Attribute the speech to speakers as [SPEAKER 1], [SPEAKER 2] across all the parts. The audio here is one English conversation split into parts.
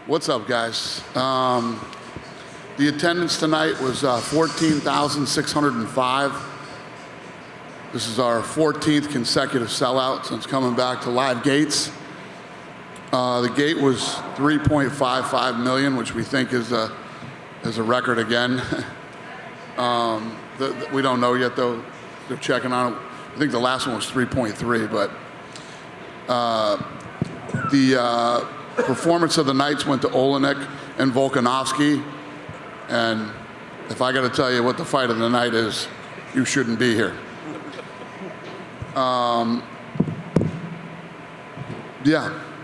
[SPEAKER 1] What's up, guys? The attendance tonight was 14,605. This is our 14th consecutive sellout since coming back to live gates. The gate was 3.55 million, which we think is a record again. We don't know yet, though. They're checking on it. I think the last one was 3.3, but the performance of the nights went to Olenek and Volkanovski. And if I got to tell you what the fight of the night is, you shouldn't be here. Yeah,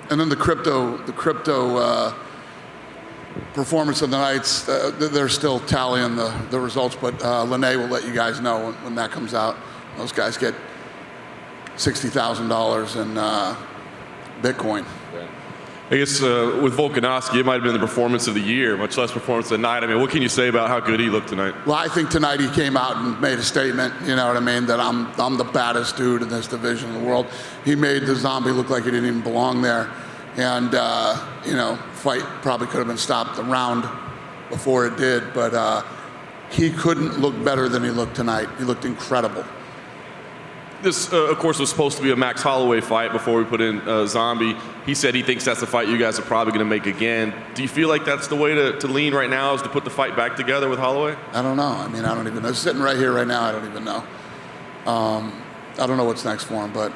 [SPEAKER 1] and then the crypto performance of the nights, they're still tallying the results, but Lene will let you guys know when that comes out. Those guys get $60,000 in Bitcoin.
[SPEAKER 2] I guess with Volkanovski, it might have been the performance of the year, much less performance of the night. I mean, what can you say about how good he looked tonight?
[SPEAKER 1] Well, I think tonight he came out and made a statement, you know what I mean, that I'm the baddest dude in this division in the world. He made the zombie look like he didn't even belong there. And, fight probably could have been stopped the round before it did, but he couldn't look better than he looked tonight. He looked incredible.
[SPEAKER 2] This, of course, was supposed to be a Max Holloway fight before we put in Zombie. He said he thinks that's the fight you guys are probably going to make again. Do you feel like that's the way to lean right now, is to put the fight back together with Holloway?
[SPEAKER 1] I don't know. I mean, I don't even know. Sitting right here right now, I don't even know. I don't know what's next for him, but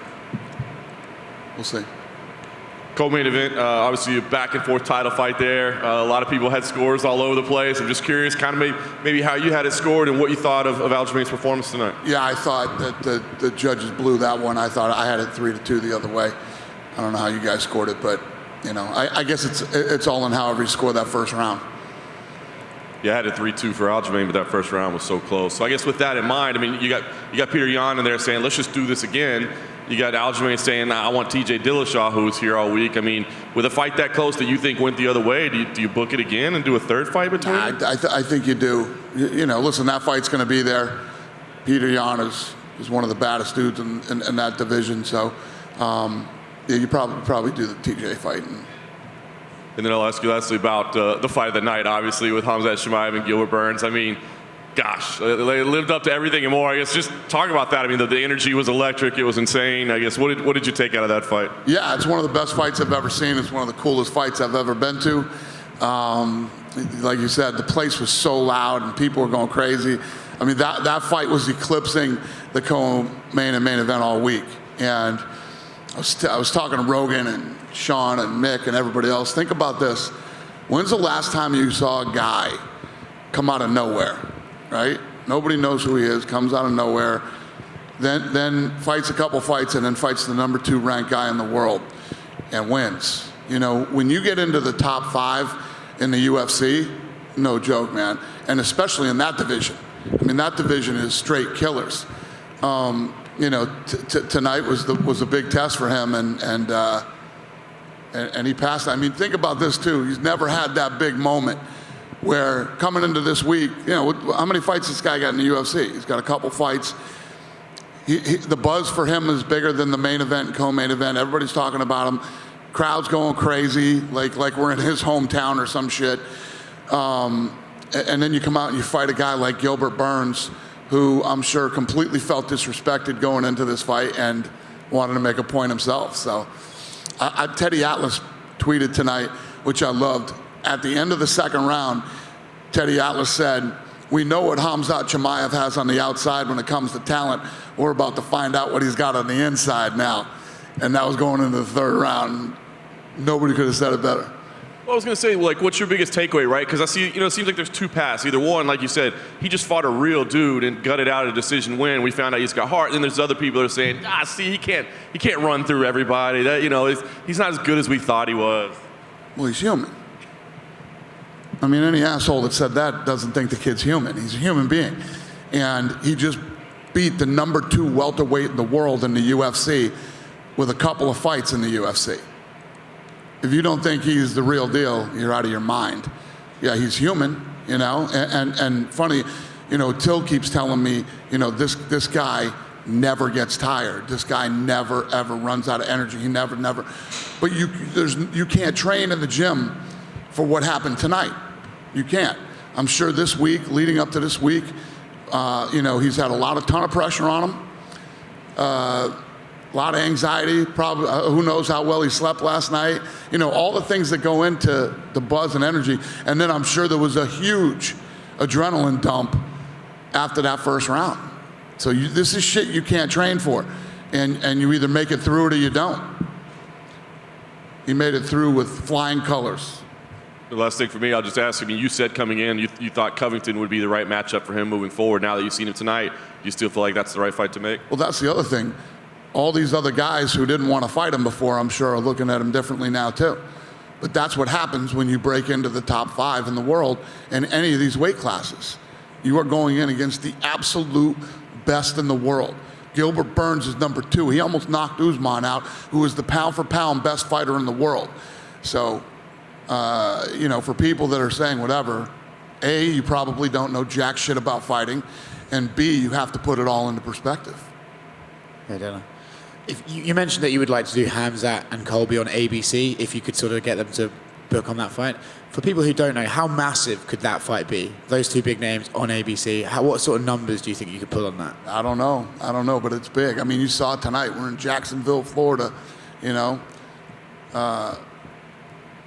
[SPEAKER 1] we'll see.
[SPEAKER 2] Co-main event, obviously a back-and-forth title fight there. A lot of people had scores all over the place. I'm just curious kind of maybe how you had it scored and what you thought of Aljamain's performance tonight.
[SPEAKER 1] Yeah, I thought that the judges blew that one. I thought I had it 3-2 the other way. I don't know how you guys scored it, but, I guess it's all in however you score that first round.
[SPEAKER 2] Yeah, I had it 3-2 for Aljamain, but that first round was so close. So I guess with that in mind, I mean, you got Peter Yan in there saying, let's just do this again. You got Aljamain saying, I want TJ Dillashaw, who was here all week. I mean, with a fight that close that you think went the other way, do you book it again and do a third fight between them?
[SPEAKER 1] I think you do. Listen, that fight's going to be there. Peter Yan is one of the baddest dudes in that division. So, you probably do the TJ fight.
[SPEAKER 2] And then I'll ask you lastly about the fight of the night, obviously, with Khamzat Chimaev and Gilbert Burns. I mean, gosh, they lived up to everything and more. I guess just talk about that. I mean, the energy was electric. It was insane. I guess, what did you take out of that fight? Yeah, it's one of the best fights I've ever seen. It's one of the coolest fights I've ever been to. Like you said, the place was so loud and people were going crazy. I mean, that fight was eclipsing the co-main and main event all week. And I was talking to Rogan and Sean and Mick and everybody else. Think about this. When's the last time you saw a guy come out of nowhere? Right? Nobody knows who he is, comes out of nowhere, then fights a couple fights and then fights the number 2 ranked guy in the world and wins. When you get into the top 5 in the UFC, no joke, man. And especially in that division. I mean, that division is straight killers. Tonight was a big test for him and he passed. I mean, think about this too. He's never had that big moment where coming into this week, how many fights this guy got in the UFC? He's got a couple fights. The buzz for him is bigger than the main event and co-main event. Everybody's talking about him. Crowd's going crazy, like we're in his hometown or some shit. And then you come out and you fight a guy like Gilbert Burns, who I'm sure completely felt disrespected going into this fight and wanted to make a point himself. So Teddy Atlas tweeted tonight, which I loved. At the end of the second round, Teddy Atlas said, "We know what Khamzat Chimaev has on the outside when it comes to talent. We're about to find out what he's got on the inside now." And that was going into the third round. Nobody could have said it better. Well, I was going to say, what's your biggest takeaway, right? Because I see, it seems like there's two paths. Either one, like you said, he just fought a real dude and gutted out a decision win. We found out he's got heart. And then there's other people that are saying, see, he can't run through everybody. That, he's not as good as we thought he was.
[SPEAKER 1] Well, he's human. I mean, any asshole that said that doesn't think the kid's human. He's a human being. And he just beat the number 2 welterweight in the world in the UFC with a couple of fights in the UFC. If you don't think he's the real deal, you're out of your mind. Yeah, he's human, and funny, Till keeps telling me, this guy never gets tired. This guy never, ever runs out of energy. He never. But you can't train in the gym for what happened tonight. You can't. I'm sure this week, leading up to this week, he's had a ton of pressure on him. A lot of anxiety, probably, who knows how well he slept last night. All the things that go into the buzz and energy. And then I'm sure there was a huge adrenaline dump after that first round. So this is shit you can't train for. And you either make it through it or you don't. He made it through with flying colors.
[SPEAKER 3] The last thing for me, I'll just ask, you said coming in, you thought Covington would be the right matchup for him moving forward. Now that you've seen him tonight, do you still feel like that's the right fight to make?
[SPEAKER 1] Well, that's the other thing. All these other guys who didn't want to fight him before, I'm sure, are looking at him differently now, too. But that's what happens when you break into the top 5 in the world in any of these weight classes. You are going in against the absolute best in the world. Gilbert Burns is number 2. He almost knocked Usman out, who is the pound-for-pound best fighter in the world. So, for people that are saying whatever, A, you probably don't know jack shit about fighting, and B, you have to put it all into perspective.
[SPEAKER 4] I don't know. If you mentioned that you would like to do Hamza and Colby on ABC, if you could sort of get them to book on that fight. For people who don't know, how massive could that fight be? Those two big names on ABC, what sort of numbers do you think you could put on that?
[SPEAKER 1] I don't know, but it's big. I mean, you saw it tonight. We're in Jacksonville, Florida,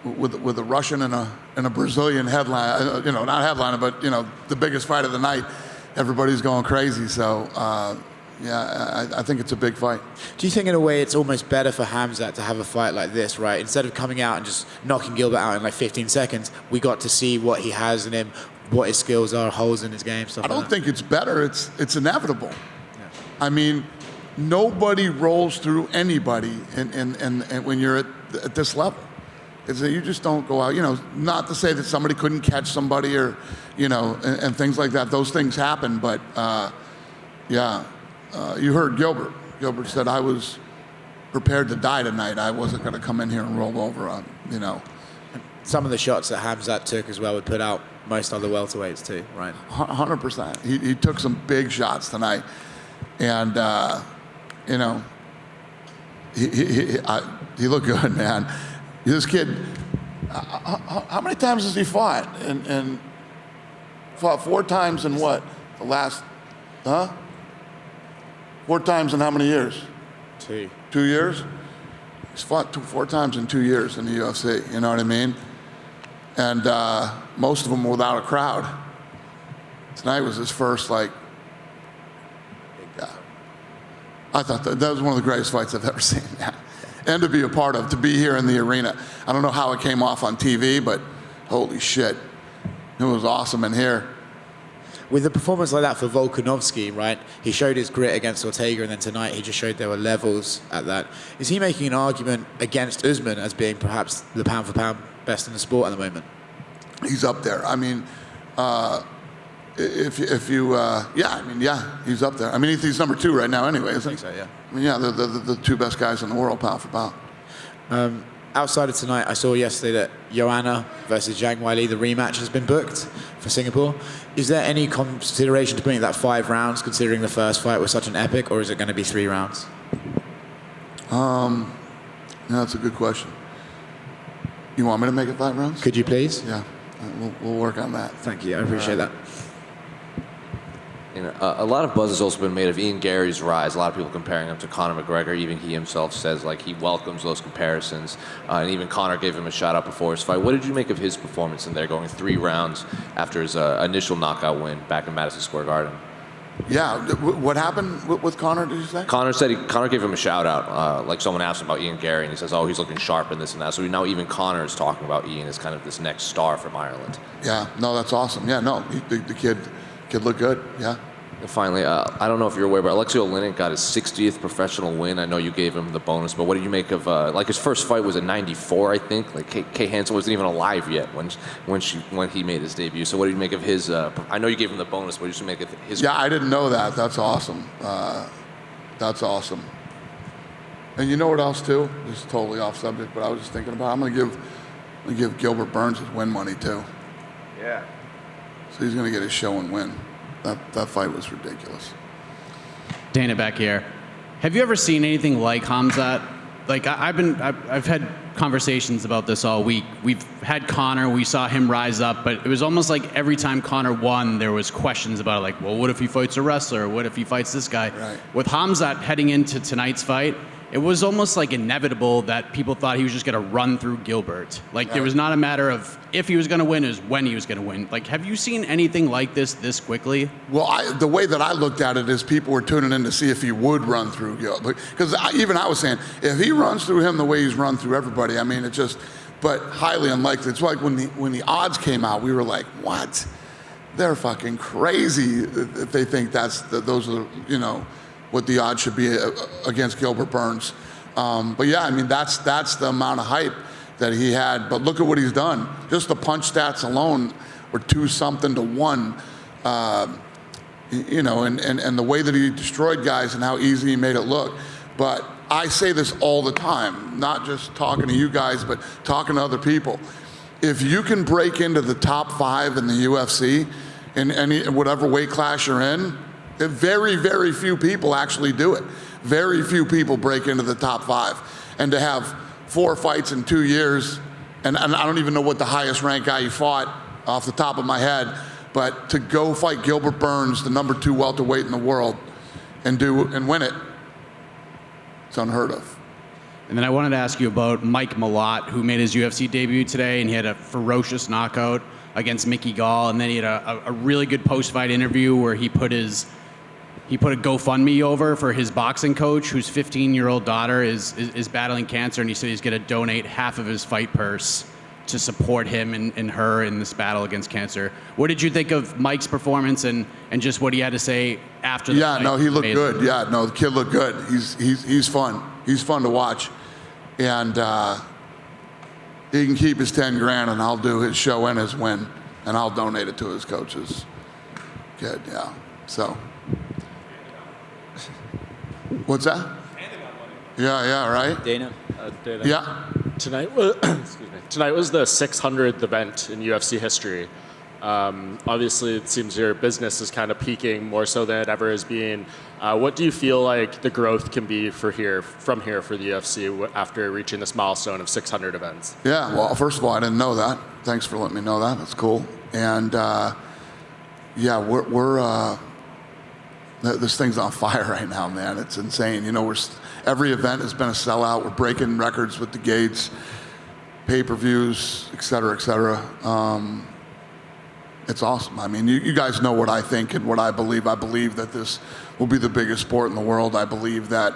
[SPEAKER 1] with a Russian and a Brazilian headline, not headliner, but the biggest fight of the night. Everybody's going crazy. So, I think it's a big fight.
[SPEAKER 4] Do you think in a way it's almost better for Hamza to have a fight like this, right? Instead of coming out and just knocking Gilbert out in like 15 seconds, we got to see what he has in him, what his skills are, holes in his game, stuff
[SPEAKER 1] I don't
[SPEAKER 4] like that.
[SPEAKER 1] think it's better. It's inevitable.
[SPEAKER 4] Yeah.
[SPEAKER 1] I mean, nobody rolls through anybody and when you're at this level. It's that you just don't go out, not to say that somebody couldn't catch somebody or, and things like that. Those things happen, but you heard Gilbert. Gilbert said, I was prepared to die tonight. I wasn't going to come in here and roll over on,
[SPEAKER 4] Some of the shots that Khamzat took as well would put out most other welterweights too, right?
[SPEAKER 1] 100%. He took some big shots tonight. And, he looked good, man. This kid, how many times has he fought? And fought 4 times in what? The last, 4 times in how many years?
[SPEAKER 4] 2.
[SPEAKER 1] 2 years? He's fought 4 times in 2 years in the UFC, you know what I mean? And most of them without a crowd. Tonight was his first, I thought that was one of the greatest fights I've ever seen, man. And to be a part of, to be here in the arena. I don't know how it came off on TV, but holy shit, it was awesome in here.
[SPEAKER 4] With a performance like that for Volkanovski, right? He showed his grit against Ortega, and then tonight he just showed there were levels at that. Is he making an argument against Usman as being perhaps the pound-for-pound best in the sport at the moment?
[SPEAKER 1] He's up there. I mean, he's up there. I mean, he's number 2 right now anyway, isn't he?
[SPEAKER 4] I think so, yeah.
[SPEAKER 1] I mean, the 2 best guys in the world, pound for pound.
[SPEAKER 4] Outside of tonight, I saw yesterday that Joanna versus Zhang Weili, the rematch has been booked for Singapore. Is there any consideration to putting that 5 rounds, considering the first fight was such an epic, or is it going to be 3 rounds?
[SPEAKER 1] That's a good question. You want me to make it 5 rounds?
[SPEAKER 4] Could you please?
[SPEAKER 1] Yeah, we'll work on that.
[SPEAKER 4] Thank you, I appreciate that.
[SPEAKER 5] A lot of buzz has also been made of Ian Gary's rise. A lot of people comparing him to Conor McGregor. Even he himself says he welcomes those comparisons. And even Conor gave him a shout out before his fight. What did you make of his performance in there, going 3 rounds after his initial knockout win back in Madison Square Garden?
[SPEAKER 1] Yeah, what happened with Conor, did you say?
[SPEAKER 5] Conor gave him a shout out. Someone asked him about Ian Gary, and he says, he's looking sharp and this and that. So now even Conor is talking about Ian as kind of this next star from Ireland.
[SPEAKER 1] Yeah, no, that's awesome. Yeah, no, the kid looked good, yeah.
[SPEAKER 5] And finally, I don't know if you're aware, but Alexei Oleinik got his 60th professional win. I know you gave him the bonus, but what did you make of, his first fight was in '94, I think. Kay Hansen wasn't even alive yet when he made his debut. So what did you make of his, I know you gave him the bonus, but what did you make of his?
[SPEAKER 1] Yeah, I didn't know that. That's awesome. That's awesome. And you know what else too? This is totally off subject, but I was just thinking about, I'm gonna give Gilbert Burns his win money too.
[SPEAKER 3] Yeah.
[SPEAKER 1] So he's gonna get his show and win. That fight was ridiculous.
[SPEAKER 6] Dana back here. Have you ever seen anything like Khamzat? like I've had conversations about this all week. We've had Conor, we saw him rise up, but it was almost like every time Conor won, there was questions about it, like, well, what if he fights a wrestler? What if he fights this guy?
[SPEAKER 1] Right.
[SPEAKER 6] With Hamza heading into tonight's fight, it was almost like inevitable that people thought he was just going to run through Gilbert. Like, there was not a matter of if he was going to win, it was when he was going to win. Like, have you seen anything like this quickly?
[SPEAKER 1] Well, the way that I looked at it is people were tuning in to see if he would run through Gilbert. Because even I was saying, if he runs through him the way he's run through everybody, I mean, but highly unlikely. It's like when the odds came out, we were like, what? They're fucking crazy if they think those are, what the odds should be against Gilbert Burns. But yeah, I mean, that's the amount of hype that he had. But look at what he's done. Just the punch stats alone were 2-something to 1. And the way that he destroyed guys and how easy he made it look. But I say this all the time, not just talking to you guys, but talking to other people. If you can break into the top 5 in the UFC in whatever weight class you're in, very, very few people actually do it. Very few people break into the top 5. And to have 4 fights in 2 years, and I don't even know what the highest ranked guy you fought off the top of my head, but to go fight Gilbert Burns, the number 2 welterweight in the world, and win it, it's unheard of.
[SPEAKER 6] And then I wanted to ask you about Mike Malott, who made his UFC debut today, and he had a ferocious knockout against Mickey Gall, and then he had a really good post-fight interview where he put a GoFundMe over for his boxing coach, whose 15-year-old daughter is battling cancer, and he said he's going to donate half of his fight purse to support him and her in this battle against cancer. What did you think of Mike's performance and just what he had to say after the fight?
[SPEAKER 1] Yeah, no, he looked good. Yeah, no, the kid looked good. He's fun. He's fun to watch. And he can keep his 10 grand, and I'll do his show and his win, and I'll donate it to his coaches. Good, yeah. So. What's that? Yeah, right?
[SPEAKER 7] Dana.
[SPEAKER 1] Yeah.
[SPEAKER 7] Tonight was the 600th event in UFC history. Obviously, it seems your business is kind of peaking more so than it ever has been. What do you feel like the growth can be from here for the UFC after reaching this milestone of 600 events?
[SPEAKER 1] Yeah, well, first of all, I didn't know that. Thanks for letting me know that. That's cool. And we're this thing's on fire right now, man. It's insane. Every event has been a sellout. We're breaking records with the gates, pay-per-views, et cetera, et cetera. It's awesome. I mean, you guys know what I think and what I believe. I believe that this will be the biggest sport in the world. I believe that,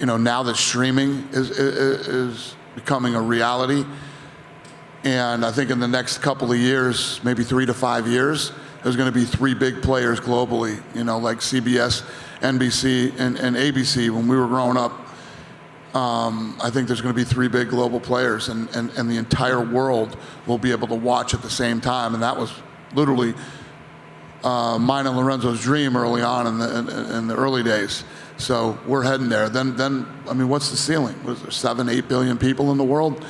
[SPEAKER 1] now that streaming is becoming a reality, and I think in the next couple of years, maybe 3 to 5 years, there's going to be 3 big players globally, like CBS, NBC, and ABC. When we were growing up, I think there's going to be 3 big global players, and the entire world will be able to watch at the same time. And that was literally mine and Lorenzo's dream early on in the early days. So we're heading there. Then I mean, what's the ceiling? What is there, 7-8 billion people in the world?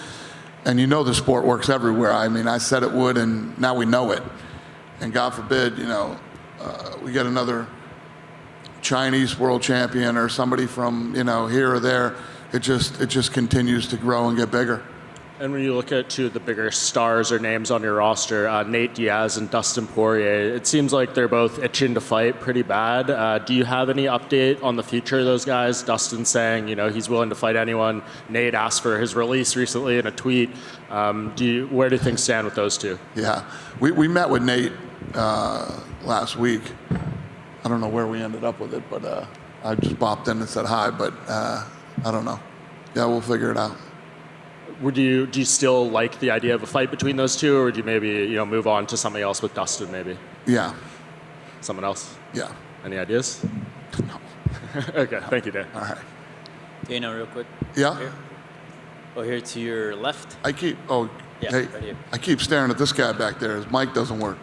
[SPEAKER 1] And the sport works everywhere. I mean, I said it would, and now we know it. And God forbid, we get another Chinese world champion or somebody from, here or there. It just continues to grow and get bigger.
[SPEAKER 7] And when you look at 2 of the bigger stars or names on your roster, Nate Diaz and Dustin Poirier, it seems like they're both itching to fight pretty bad. Do you have any update on the future of those guys? Dustin saying, he's willing to fight anyone. Nate asked for his release recently in a tweet. Where do things stand with those 2?
[SPEAKER 1] Yeah, we met with Nate last week. I don't know where we ended up with it, but I just bopped in and said hi, but I don't know. Yeah, we'll figure it out.
[SPEAKER 7] Do you still like the idea of a fight between those 2, or do you maybe move on to something else with Dustin maybe?
[SPEAKER 1] Yeah.
[SPEAKER 7] Someone else?
[SPEAKER 1] Yeah.
[SPEAKER 7] Any ideas?
[SPEAKER 1] No.
[SPEAKER 7] Okay, thank you, Dan.
[SPEAKER 1] All right.
[SPEAKER 2] Dana, real quick.
[SPEAKER 1] Yeah.
[SPEAKER 2] Here. Oh, here to your left.
[SPEAKER 1] I keep staring at this guy back there. His mic doesn't work.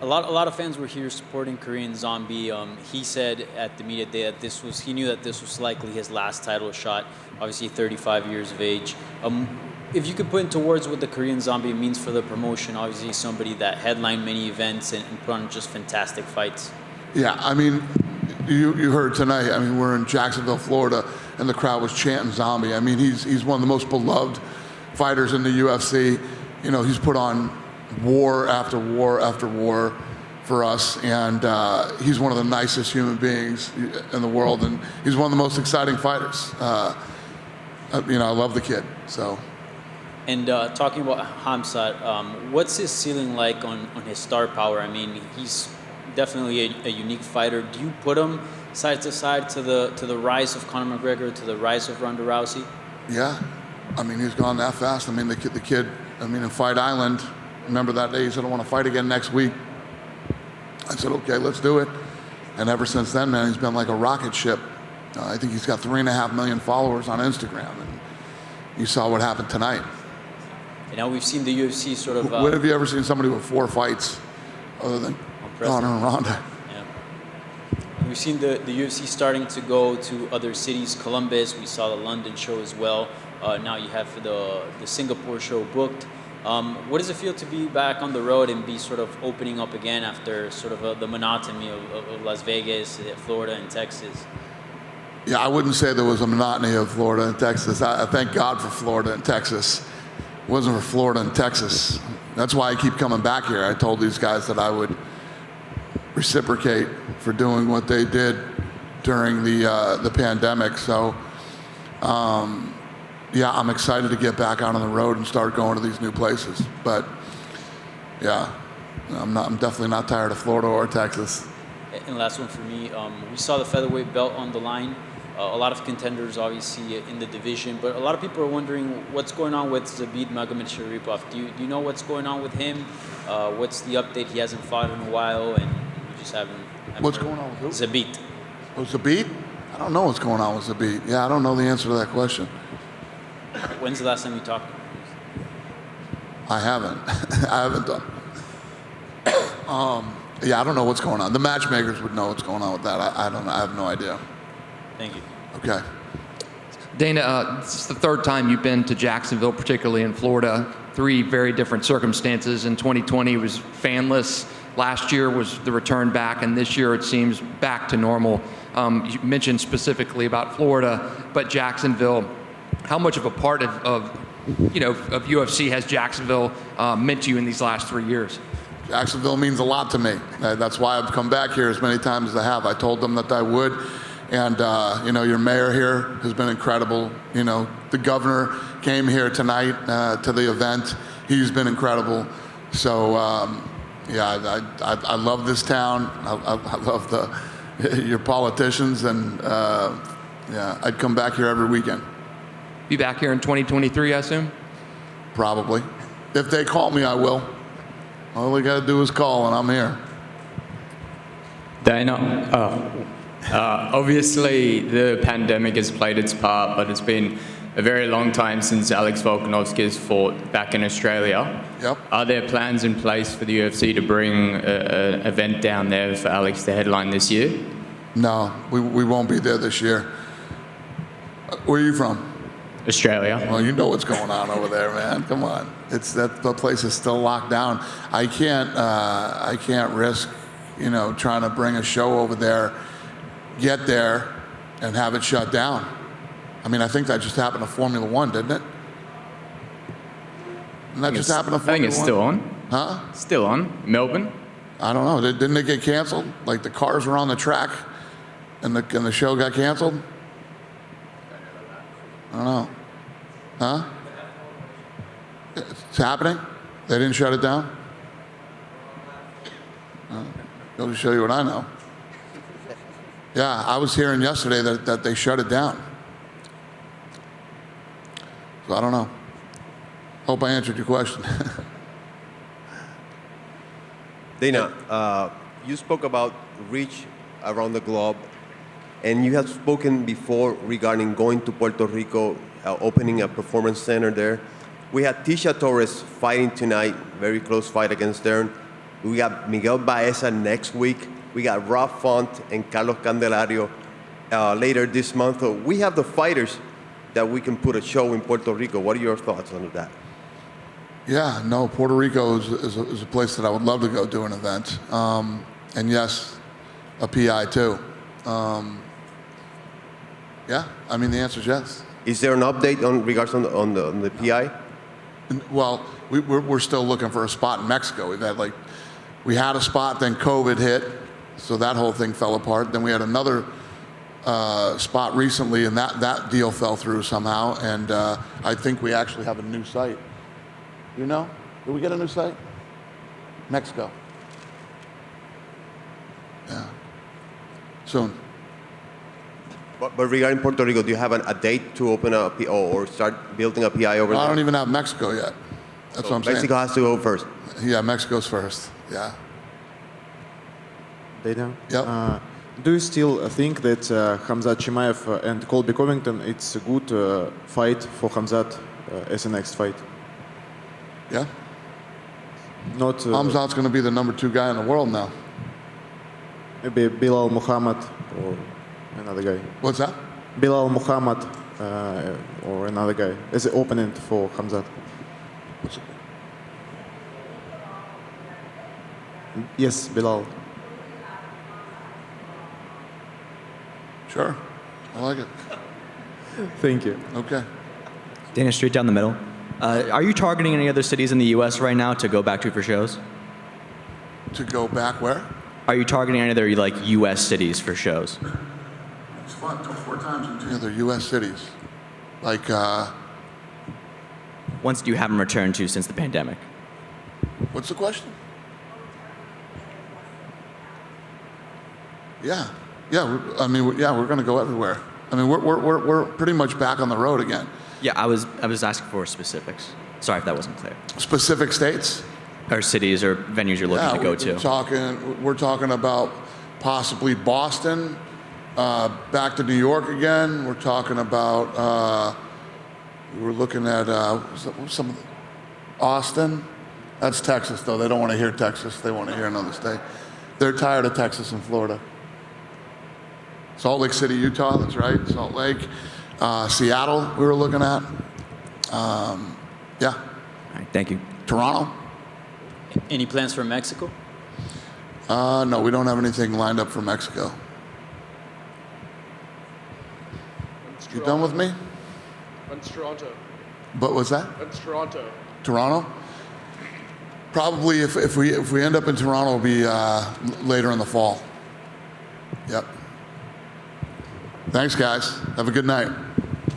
[SPEAKER 2] A lot of fans were here supporting Korean Zombie. He said at the media day that he knew that this was likely his last title shot. Obviously, 35 years of age. If you could put into words what the Korean Zombie means for the promotion, obviously somebody that headlined many events and put on just fantastic fights.
[SPEAKER 1] Yeah, I mean, you heard tonight. I mean, we're in Jacksonville, Florida,
[SPEAKER 2] and the crowd was chanting zombie. I mean, he's one of the most beloved fighters in the UFC. You know, he's put on war after war after war for us, and he's one of the nicest human beings in the world, and he's one of the most exciting fighters. You know, I love the kid, so.
[SPEAKER 8] And talking about Hamza, what's his ceiling like on his star power? I mean, he's definitely a unique fighter. Do you put him side to side to the rise of Conor McGregor, to the rise of Ronda Rousey?
[SPEAKER 2] Yeah, I mean, he's gone that fast. I mean, the kid, I mean, in Fight Island, remember that day he said, I want to fight again next week. I said, okay, let's do it. And ever since then, man, he's been like a rocket ship. I think he's got 3.5 million followers on Instagram, and you saw what happened tonight.
[SPEAKER 8] And now we've seen the UFC sort of...
[SPEAKER 2] When have you ever seen somebody with 4 fights other than Conor and Ronda?
[SPEAKER 8] Yeah. We've seen the UFC starting to go to other cities. Columbus, we saw the London show as well. Now you have the Singapore show booked. What does it feel to be back on the road and be sort of opening up again after sort of the monotony of Las Vegas, Florida, and Texas?
[SPEAKER 2] Yeah, I wouldn't say there was a monotony of Florida and Texas. I thank God for Florida and Texas. It wasn't for Florida and Texas. That's why I keep coming back here. I told these guys that I would reciprocate for doing what they did during the pandemic. So, yeah, I'm excited to get back out on the road and start going to these new places. But yeah, I'm definitely not tired of Florida or Texas.
[SPEAKER 8] And last one for me, we saw the featherweight belt on the line. A lot of contenders, obviously, in the division, but a lot of people are wondering what's going on with Zabit Magomedsharipov. Do you know what's going on with him? What's the update? He hasn't fought in a while, and we just haven't
[SPEAKER 2] What's
[SPEAKER 8] heard.
[SPEAKER 2] going on with who?
[SPEAKER 8] Zabit.
[SPEAKER 2] Oh, Zabit? I don't know what's going on with Zabit. Yeah, I don't know the answer to that question.
[SPEAKER 8] When's the last time you talked to him?
[SPEAKER 2] I haven't. I haven't done. Yeah, I don't know what's going on. The matchmakers would know what's going on with that. I don't know. I have no idea.
[SPEAKER 8] Thank you.
[SPEAKER 2] Okay.
[SPEAKER 9] Dana, this is the 3rd time you've been to Jacksonville, particularly in Florida. 3 very different circumstances. In 2020, it was fanless. Last year was the return back, and this year it seems back to normal. You mentioned specifically about Florida, but Jacksonville. How much of a part of UFC has Jacksonville meant to you in these last 3 years?
[SPEAKER 2] Jacksonville means a lot to me. That's why I've come back here as many times as I have. I told them that I would. And, you know, your mayor here has been incredible. You know, the governor came here tonight to the event. He's been incredible. So, yeah, I love this town. I love your politicians. And, yeah, I'd come back here every weekend.
[SPEAKER 9] Be back here in 2023, I assume?
[SPEAKER 2] Probably. If they call me, I will. All we got to do is call, and I'm here.
[SPEAKER 10] Dana, obviously the pandemic has played its part, but it's been a very long time since Alex Volkanovski has fought back in Australia.
[SPEAKER 2] Yep.
[SPEAKER 10] Are there plans in place for the UFC to bring an event down there for Alex to headline this year?
[SPEAKER 2] No, we won't be there this year. Where are you from?
[SPEAKER 10] Australia.
[SPEAKER 2] Well, you know what's going on over there, man. Come on. The place is still locked down. I can't risk, you know, trying to bring a show over there, get there, and have it shut down. I mean, I think that just happened to Formula One, didn't it? Didn't that just happen to Formula One?
[SPEAKER 10] I think it's still on.
[SPEAKER 2] Huh?
[SPEAKER 10] Still on. Melbourne.
[SPEAKER 2] I don't know. Didn't it get canceled? Like the cars were on the track, and the show got canceled. I don't know. Huh? It's happening? They didn't shut it down? Go to show you what I know. Yeah, I was hearing yesterday that they shut it down. So I don't know. Hope I answered your question.
[SPEAKER 11] Dana, you spoke about reach around the globe, and you have spoken before regarding going to Puerto Rico, opening a performance center there. We had Tisha Torres fighting tonight, very close fight against Stern. We got Miguel Baeza next week. We got Rob Font and Carlos Candelario later this month. So we have the fighters that we can put a show in Puerto Rico. What are your thoughts on that?
[SPEAKER 2] Yeah, no, Puerto Rico is a place that I would love to go do an event. And yes, a PI too. Yeah, I mean, the answer is yes.
[SPEAKER 11] Is there an update on regards on the PI?
[SPEAKER 2] Well, we're still looking for a spot in Mexico. We had a spot, then COVID hit, so that whole thing fell apart. Then we had another spot recently, and that deal fell through somehow. And I think we actually have a new site. You know? Did we get a new site? Mexico. Yeah. Soon.
[SPEAKER 11] But regarding Puerto Rico, do you have a date to open a PI or start building a PI over there?
[SPEAKER 2] I don't even have Mexico yet. That's what I'm saying.
[SPEAKER 11] Mexico has to go first.
[SPEAKER 2] Yeah, Mexico's first. Yeah.
[SPEAKER 12] Dana?
[SPEAKER 2] Yep.
[SPEAKER 12] Do you still think that Khamzat Chimaev and Colby Covington, it's a good fight for Khamzat as a next fight?
[SPEAKER 2] Yeah.
[SPEAKER 12] Not
[SPEAKER 2] Hamzat's going to be the #2 guy in the world now.
[SPEAKER 12] maybe Bilal Muhammad or another guy.
[SPEAKER 2] What's that?
[SPEAKER 12] Bilal Muhammad or another guy as an opponent for Khamzat. Yes, Bilal.
[SPEAKER 2] Sure. I like it.
[SPEAKER 12] Thank you.
[SPEAKER 2] Okay.
[SPEAKER 13] Dana, straight down the middle. Are you targeting any other cities in the U.S. right now to go back to for shows?
[SPEAKER 2] To go back where?
[SPEAKER 13] Are you targeting any other like U.S. cities for shows?
[SPEAKER 2] It's fun. 4 times in 2 other U.S. cities. Like,
[SPEAKER 13] Ones you haven't returned to since the pandemic?
[SPEAKER 2] what's the question? Yeah. Yeah. We're going to go everywhere. I mean, we're pretty much back on the road again.
[SPEAKER 13] Yeah, I was asking for specifics. Sorry if that wasn't clear.
[SPEAKER 2] Specific states?
[SPEAKER 13] Or cities or venues you're looking to go to.
[SPEAKER 2] We're talking about possibly Boston, back to New York again. We're talking about, we're looking at some Austin. That's Texas, though. They don't want to hear Texas. They want to hear another state. They're tired of Texas and Florida. Salt Lake City, Utah, that's right. Salt Lake. Seattle, we were looking at. Yeah.
[SPEAKER 13] All right, thank you.
[SPEAKER 2] Toronto.
[SPEAKER 8] Any plans for Mexico?
[SPEAKER 2] No, we don't have anything lined up for Mexico. You done with me?
[SPEAKER 14] When's Toronto?
[SPEAKER 2] But what's that?
[SPEAKER 14] When's Toronto?
[SPEAKER 2] Toronto? Probably if we end up in Toronto, it'll be later in the fall. Yep. Thanks, guys. Have a good night.